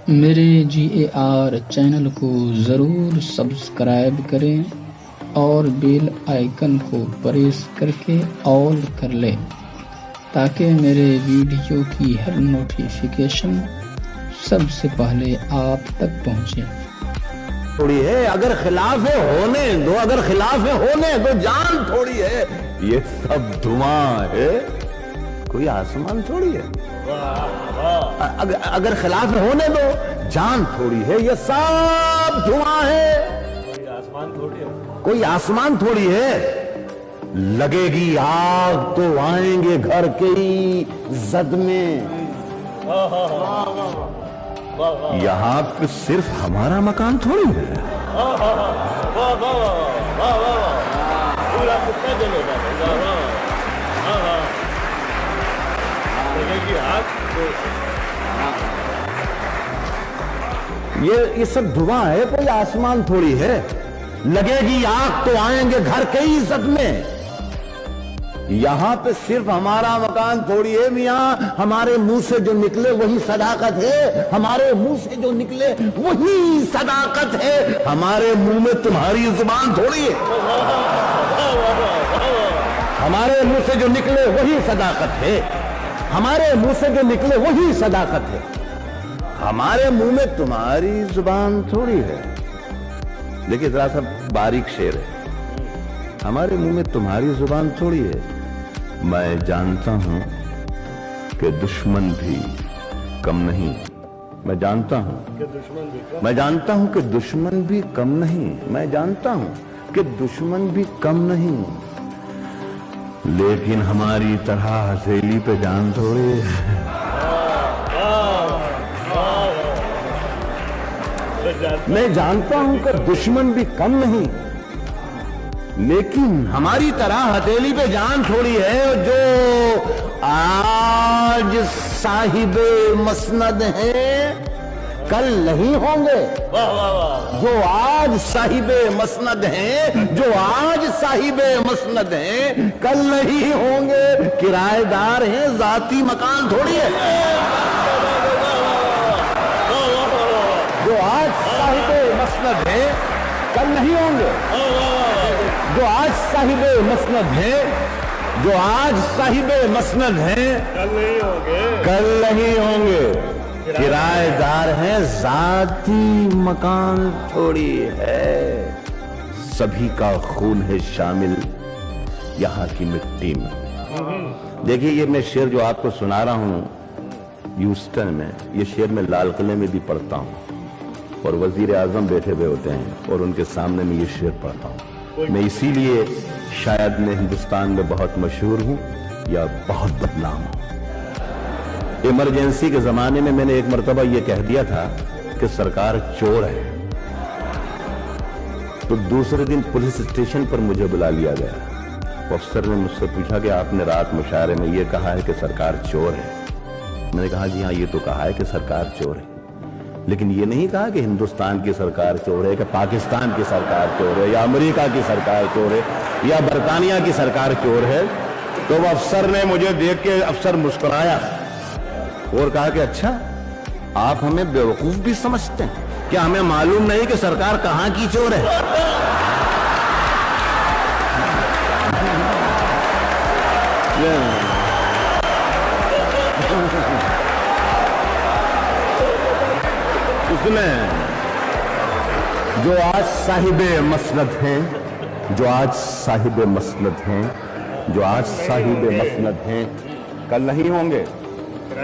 میرے GAR channel کو ضرور سبسکرائب کریں اور بیل آئیکن کو پریس کر کے آل کر لیں تاکہ میرے ویڈیو کی ہر نوٹیفیکیشن سب سے پہلے آپ تک پہنچے۔ تھوڑی ہے اگر خلاف ہے ہونے دو، اگر خلاف ہے ہونے دو، جان تھوڑی ہے، یہ سب دھواں ہے، کوئی آسمان تھوڑی ہے۔ اگر خلاف ہے ہونے دو، جان تھوڑی ہے، یہ سب دھواں ہے، کوئی آسمان تھوڑی ہے۔ لگے گی آگ تو آئیں گے گھر کے ہی زد میں، یہاں پہ صرف ہمارا مکان تھوڑی ہے۔ یہ سب دھواں ہے، کوئی آسمان تھوڑی ہے۔ لگے گی آگ تو آئیں گے گھر کے ہی زد میں، یہاں پہ صرف ہمارا مکان تھوڑی ہے میاں۔ ہمارے منہ سے جو نکلے وہی صداقت ہے، ہمارے منہ سے جو نکلے وہی صداقت ہے، ہمارے منہ میں تمہاری زبان تھوڑی ہے۔ ہمارے منہ سے جو نکلے وہی صداقت ہے، ہمارے منہ سے جو نکلے وہی صداقت ہے، ہمارے منہ میں تمہاری زبان تھوڑی ہے۔ دیکھیں ذرا سا باریک شعر ہے، ہمارے منہ میں تمہاری زبان تھوڑی ہے۔ میں جانتا ہوں کہ دشمن بھی کم نہیں، میں جانتا ہوں کہ دشمن بھی کم نہیں، میں جانتا ہوں کہ دشمن بھی کم نہیں، لیکن ہماری طرح ہتھیلی پہ جان تھوڑی ہے۔ میں جانتا ہوں کہ دشمن بھی کم نہیں، لیکن ہماری طرح ہتھیلی پہ جان تھوڑی ہے۔ جو آج صاحب مسند ہیں کل نہیں ہوں گے، جو آج صاحب مسند ہیں، جو آج صاحب مسند ہیں کل نہیں ہوں گے، کرایہ دار ہیں، ذاتی مکان تھوڑی ہے۔ جو آج صاحب مسند ہیں کل نہیں ہوں گے، جو آج صاحب مسند ہیں، جو آج صاحب مسند ہیں کل نہیں ہوں گے، کرایہ دار ہیں، ذاتی مکان تھوڑی ہے۔ سبھی کا خون ہے شامل یہاں کی مٹی میں۔ دیکھیے یہ میں شعر جو آپ کو سنا رہا ہوں ہیوسٹن میں، یہ شعر میں لال قلعے میں بھی پڑھتا ہوں، اور وزیر اعظم بیٹھے ہوئے ہوتے ہیں اور ان کے سامنے میں یہ شعر پڑھتا ہوں۔ میں اسی لیے شاید میں ہندوستان میں بہت مشہور ہوں یا بہت بدنام ہوں۔ ایمرجنسی کے زمانے میں نے ایک مرتبہ یہ کہہ دیا تھا کہ سرکار چور ہے، تو دوسرے دن پولیس اسٹیشن پر مجھے بلا لیا گیا۔ افسر نے مجھ سے پوچھا کہ آپ نے رات مشاعرے میں یہ کہا ہے کہ سرکار چور ہے۔ میں نے کہا جی ہاں، یہ تو کہا ہے کہ سرکار چور ہے، لیکن یہ نہیں کہا کہ ہندوستان کی سرکار چور ہے، کہ پاکستان کی سرکار چور ہے، یا امریکہ کی سرکار چور ہے، یا برطانیہ کی سرکار چور ہے۔ تو وہ افسر نے مجھے دیکھ کے افسر مسکرایا اور کہا کہ اچھا آپ ہمیں بیوقوف بھی سمجھتے ہیں، کیا ہمیں معلوم نہیں کہ سرکار کہاں کی چور ہے؟ اس میں جو آج صاحب مسند ہیں، جو آج صاحب مسند ہیں، جو آج صاحب مسند ہیں کل نہیں ہوں گے،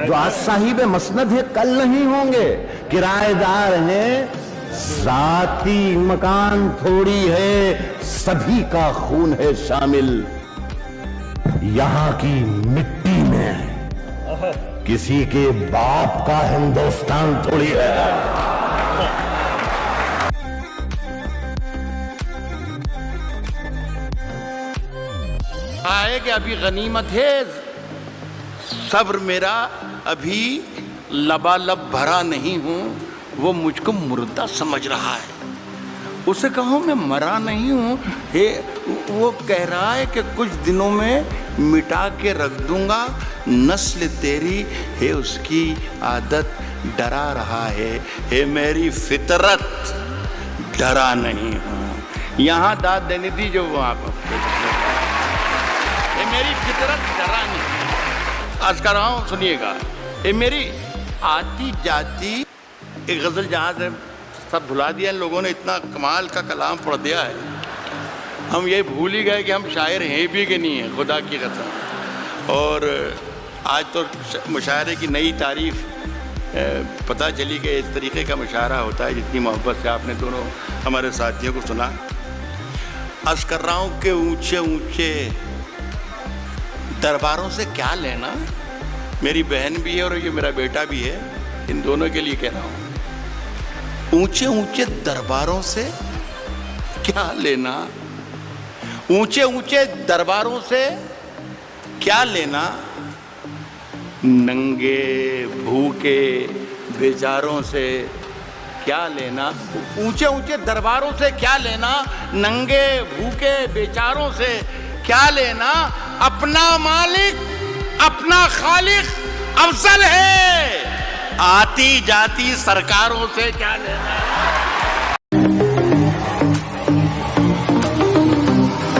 جو آج صاحب مسند ہیں کل نہیں ہوں گے، کرایہ دار ہیں، ذاتی مکان تھوڑی ہے، سبھی کا خون ہے شامل یہاں کی مٹی میں، کسی کے باپ کا ہندوستان تھوڑی ہے۔ آئے کہ ابھی غنیمت ہے، صبر میرا ابھی لبالب بھرا نہیں ہوں، وہ مجھ کو مردہ سمجھ رہا ہے۔ اسے کہوں میں مرا نہیں ہوں، وہ کہہ رہا ہے کہ کچھ دنوں میں مٹا کے رکھ دوں گا، نسل تیری ہے اس کی عادت ڈرا رہا ہے. اے میری فطرت ڈرا نہیں ہوں. یہاں داد دینی تھی جو وہاں پر. اے میری فطرت ڈرا نہیں. عرض کر رہا ہوں سنیے گا. اے میری آتی جاتی ایک غزل جہاں سے سب بھلا دیا ان لوگوں نے. اتنا کمال کا کلام پڑھ دیا ہے, ہم یہ بھول ہی گئے کہ ہم شاعر ہیں بھی کہ نہیں ہیں, خدا کی قسم. اور آج تو مشاعرے کی نئی تعریف پتہ چلی کہ اس طریقے کا مشاعرہ ہوتا ہے جتنی محبت سے آپ نے دونوں ہمارے ساتھیوں کو سنا. عرض کر رہا ہوں کہ اونچے اونچے درباروں سے کیا لینا. میری بہن بھی ہے اور یہ میرا بیٹا بھی ہے, ان دونوں کے لیے کہہ رہا ہوں. اونچے اونچے درباروں سے کیا لینا, اونچے اونچے درباروں سے کیا لینا, ننگے بھوکے بیچاروں سے کیا لینا. اونچے اونچے درباروں سے کیا لینا, ننگے بھوکے بیچاروں سے کیا لینا. اپنا مالک اپنا خالق افضل ہے, آتی جاتی سرکاروں سے کیا لینا.